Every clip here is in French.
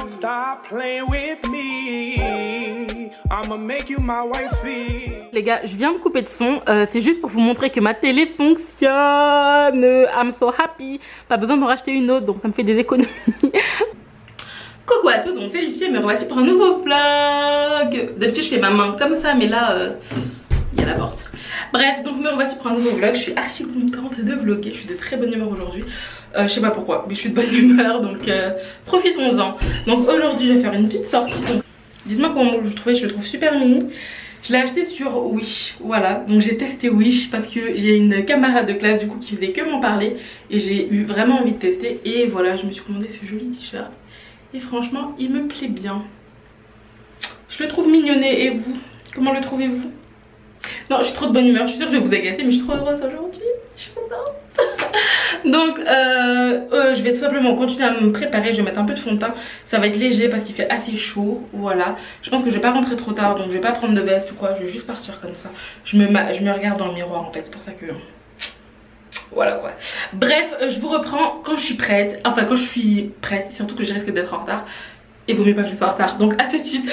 Stop playing with me. I'ma make you my wifey. Les gars, je viens de couper de son. C'est juste pour vous montrer que ma télé fonctionne. I'm so happy. Pas besoin d'en racheter une autre, donc ça me fait des économies. Coucou à tous, donc c'est Lucie et me revoici pour un nouveau vlog. D'habitude je fais ma main comme ça, mais là il y a la porte. Bref, donc me revoici pour un nouveau vlog. Je suis archi contente de vlogger. Je suis de très bonne humeur aujourd'hui. Je sais pas pourquoi, mais je suis de bonne humeur, donc profitons-en. Donc aujourd'hui je vais faire une petite sortie. Dites-moi comment je le trouvais, je le trouve super mini. Je l'ai acheté sur Wish, voilà. Donc j'ai testé Wish parce que j'ai une camarade de classe du coup qui faisait que m'en parler. Et j'ai eu vraiment envie de tester. Et voilà, je me suis commandé ce joli t-shirt. Et franchement, il me plaît bien. Je le trouve mignonné. Et vous, comment le trouvez-vous? Non, je suis trop de bonne humeur. Je suis sûre que je vais vous agacer, mais je suis trop heureuse aujourd'hui. Je suis contente. Donc je vais tout simplement continuer à me préparer. Je vais mettre un peu de fond de teint. Ça va être léger parce qu'il fait assez chaud. Voilà. Je pense que je vais pas rentrer trop tard. Donc je vais pas prendre de veste ou quoi. Je vais juste partir comme ça. Je me regarde dans le miroir en fait. C'est pour ça que... Voilà quoi. Bref, je vous reprends quand je suis prête. Enfin quand je suis prête. Surtout que je risque d'être en retard. Et vaut mieux pas que je sois en retard. Donc à tout de suite.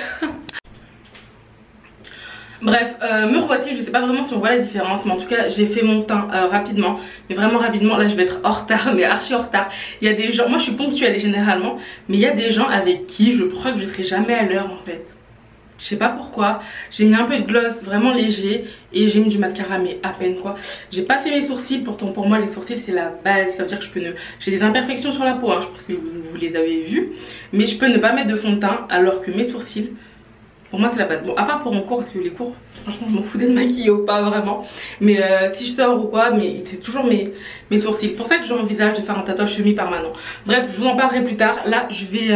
Bref, me revoici, je sais pas vraiment si on voit la différence, mais en tout cas j'ai fait mon teint rapidement, mais vraiment rapidement. Là je vais être en retard, mais archi en retard. Il y a des gens, moi je suis ponctuelle généralement, mais il y a des gens avec qui je crois que je serai jamais à l'heure en fait. Je sais pas pourquoi. J'ai mis un peu de gloss vraiment léger et j'ai mis du mascara mais à peine quoi. J'ai pas fait mes sourcils, pourtant pour moi les sourcils c'est la base. Ça veut dire que je peux ne... J'ai des imperfections sur la peau, hein, je pense que vous les avez vues. Mais je peux ne pas mettre de fond de teint alors que mes sourcils... Pour moi c'est la base. Bon, à part pour mon cours, parce que les cours, franchement je m'en fous d'être maquillée ou pas vraiment. Mais si je sors ou quoi, mais c'est toujours mes sourcils. Pour ça que j'envisage de faire un tatouage semi-permanent. Bref, je vous en parlerai plus tard. Là je vais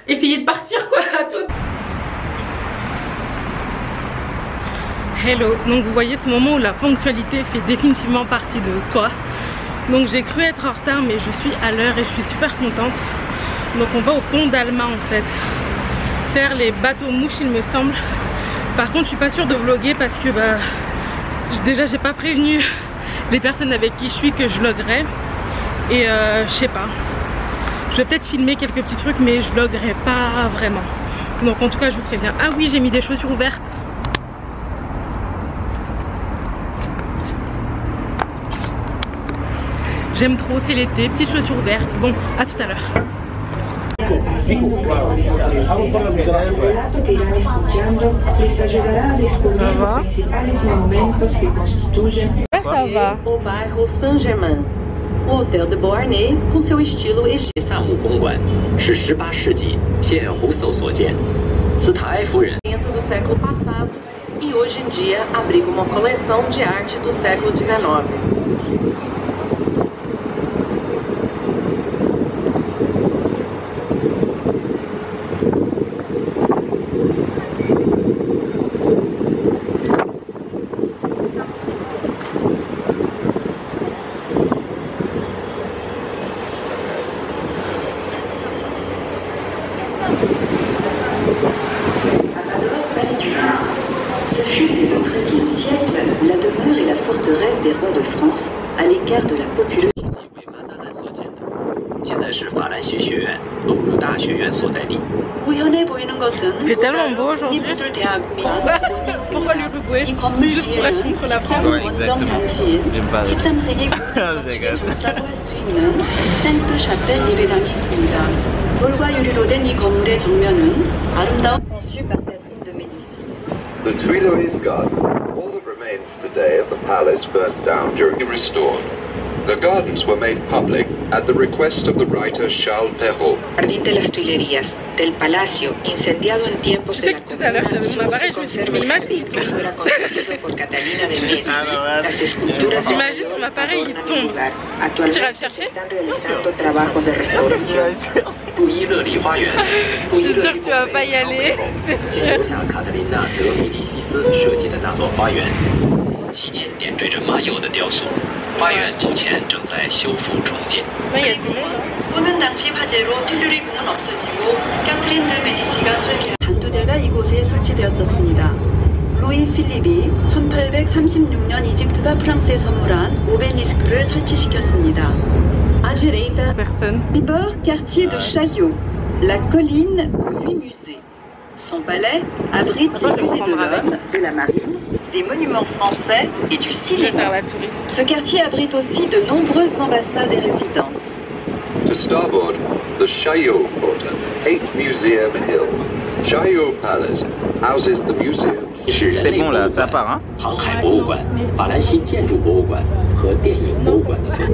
essayer de partir quoi à tout. Hello, donc vous voyez ce moment où la ponctualité fait définitivement partie de toi. Donc j'ai cru être en retard mais je suis à l'heure et je suis super contente. Donc on va au pont d'Alma en fait. Faire les bateaux mouches il me semble. Par contre je suis pas sûre de vlogger parce que bah déjà j'ai pas prévenu les personnes avec qui je suis que je vloggerai. Et je sais pas, je vais peut-être filmer quelques petits trucs mais je vloggerai pas vraiment. Donc en tout cas je vous préviens. Ah oui, j'ai mis des chaussures ouvertes. J'aime trop, c'est l'été, petites chaussures ouvertes. Bon, à tout à l'heure. Ça va. O bairro Saint-Germain. O Hotel de Beauharnais, com seu estilo萨姆公馆是18世纪片胡叟所建，斯塔埃夫人 do século passado e hoje em dia abriga uma coleção de arte do século XIX. Ce fut dès le XIIIe siècle la demeure et la forteresse des rois de France, à l'écart de la population. 现在是法兰西学院鲁鲁大学院所在地。 우연해 보이는 것은 Il fait tellement beau aujourd'hui. 국립미술대학 및 Pourquoi l'Uruguay? 이 건물 Juste pour être 뒤에는 contre la France. 원정 당시인 13세기 건축이라고 할 수 있는 생트 샤펠 예배당이 있습니다. 돌과 유리로 된 이 건물의 정면은 아름다운 conçu par Catherine de Médicis. The Tuileries Garden. All that remains today of the palace burnt down during restored. The gardens were made public at the request of the writer Charles Perrault. Jardín de las Tuilerías, del palacio, incendiado en tiempos de la Comunidad, solo se conserva el jardín que fuera construido por Catalina de Médicis. Las esculturas de Imagine mon appareil il tombe. Tu iras le chercher? están realizando trabajos de restauración. 杜伊勒梨花园 Je suis sûre que tu vas pas y aller. 建留下卡特琳娜·德·米迪西斯设计的那座花园。期间点缀着马友的雕塑。花园目前正在修复重建。 보는 당시 화재로 툴루리 궁은 없어지고 카트린 드 메디치가 설계한 단두대가 이곳에 설치되었었습니다. 루이 필립이 1836년 이집트가 프랑스에 선물한 오벨리스크를 설치시켰습니다. À direita, Tribord quartier de Chaillot, la colline aux 8 musées. Son palais abrite les musées de l'homme, de la marine, des monuments français et du cinéma. Ce quartier abrite aussi de nombreuses ambassades et résidences. To starboard, the Chaillot Quarter, 8 Museum Hill. Chaillot Palace houses the museum. C'est bon là, ça part hein. 航海博物馆、法兰西建筑博物馆和电影博物馆的所在。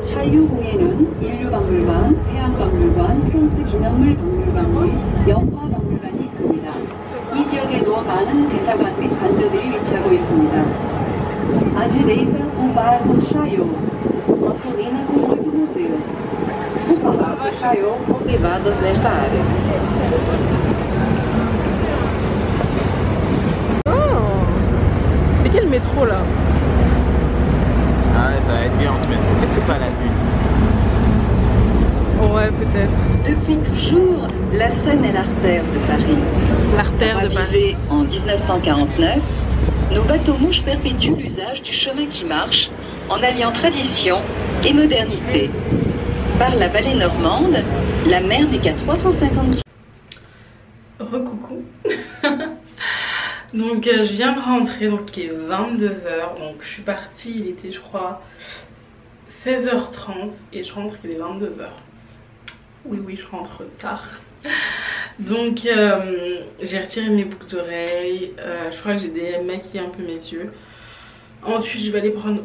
차유궁에는 인류박물관, 해양박물관, 프랑스 기념물 박물관 및 영화박물관이 있습니다. 이 지역에도 많은 대사관 및 관저들이 위치하고 있습니다. à direita, o bairro Chaillot, uma colina com 8 museus. O Palácio Chaillot conservadas nesta área. Oh, c'est quel métro là? Ah ouais, ça va être bien en semaine. Est-ce que c'est pas la lune? Ouais, peut-être. Depuis toujours, la Seine est l'artère de Paris. L'artère de Paris. Ravivée en 1949, nos bateaux-mouches perpétuent l'usage du chemin qui marche en alliant tradition et modernité. Par la vallée normande, la mer n'est qu'à 350 km. Recoucou. Donc je viens de rentrer, donc il est 22h, donc je suis partie, il était je crois 16h30 et je rentre, il est 22h. Oui, je rentre tard. Donc j'ai retiré mes boucles d'oreilles, je crois que j'ai démaquillé un peu mes yeux. Ensuite je vais aller prendre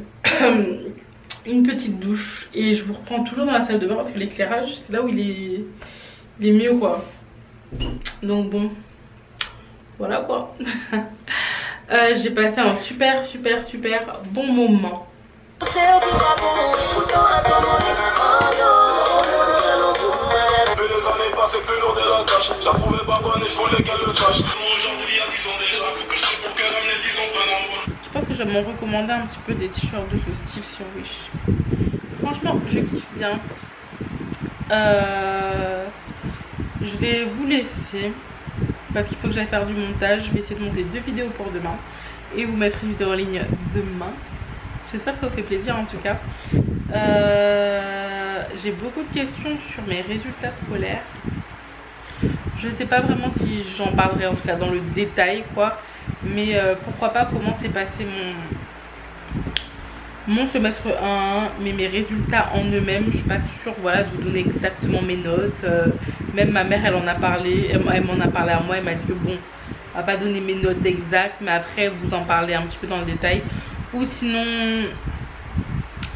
une petite douche et je vous reprends toujours dans la salle de bain parce que l'éclairage c'est là où il est mieux quoi. Donc bon, voilà quoi. J'ai passé un super bon moment. Je pense que je vais m'en recommander un petit peu des t-shirts de ce style sur Wish. Franchement, je kiffe bien. Je vais vous laisser parce qu'il faut que j'aille faire du montage. Je vais essayer de monter 2 vidéos pour demain et vous mettre une vidéo en ligne demain. J'espère que ça vous fait plaisir en tout cas. J'ai beaucoup de questions sur mes résultats scolaires. Je ne sais pas vraiment si j'en parlerai en tout cas dans le détail quoi. Mais pourquoi pas comment s'est passé mon semestre 1, mais mes résultats en eux-mêmes. Je suis pas sûre voilà, de vous donner exactement mes notes. Même ma mère elle en a parlé, elle m'en a parlé à moi, elle m'a dit que bon, on va pas donner mes notes exactes, mais après vous en parlez un petit peu dans le détail. Ou sinon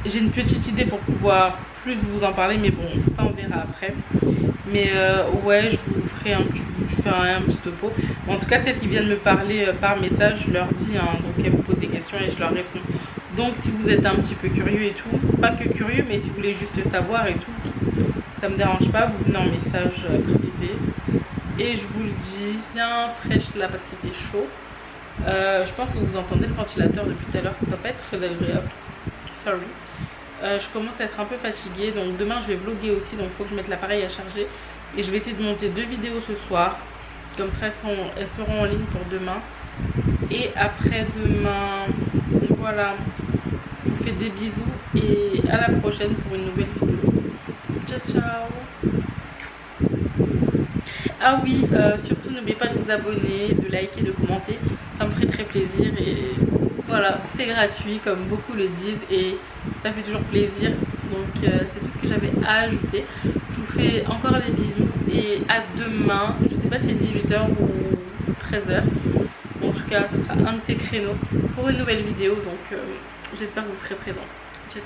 j'ai une petite idée pour pouvoir plus vous en parler, mais bon ça on verra après. Mais ouais, je vous ferai un petit topo. En tout cas celles qui viennent me parler par message, je leur dis hein, donc elles me posent des questions et je leur réponds. Donc si vous êtes un petit peu curieux et tout, pas que curieux mais si vous voulez juste savoir et tout, ça me dérange pas, vous venez en message privé. Et je vous le dis, bien fraîche là parce qu'il fait chaud. Je pense que vous entendez le ventilateur depuis tout à l'heure, ça va pas être très agréable. Sorry. Je commence à être un peu fatiguée, donc demain je vais vlogger aussi, donc il faut que je mette l'appareil à charger. Et je vais essayer de monter 2 vidéos ce soir, comme ça elles seront en ligne pour demain. Et après demain, voilà, je vous fais des bisous et à la prochaine pour une nouvelle vidéo. Ciao ciao. Ah oui, surtout n'oubliez pas de vous abonner, de liker, de commenter, ça me ferait très plaisir et voilà, c'est gratuit comme beaucoup le disent et ça fait toujours plaisir. Donc c'est tout ce que j'avais à ajouter. Je vous fais encore des bisous et à demain, je sais pas si c'est 18h ou 13h. En tout cas, ça sera un de ces créneaux pour une nouvelle vidéo, donc j'espère que vous serez présents.